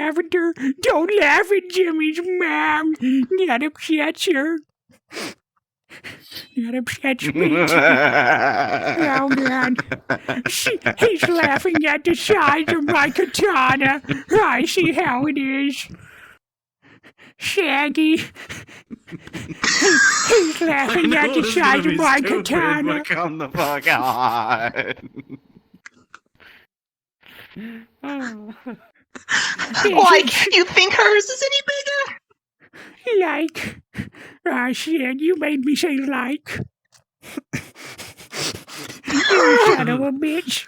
Lavender. Don't laugh at Jimmy's mom. That upsets her. That upsets me. Oh, God. He's laughing at the size of my katana. I see how it is. Shaggy. He's laughing at the size of my katana. But come the fuck on. Like, you think hers is any bigger? Like. Ah, shit, you made me say like. You son of a bitch.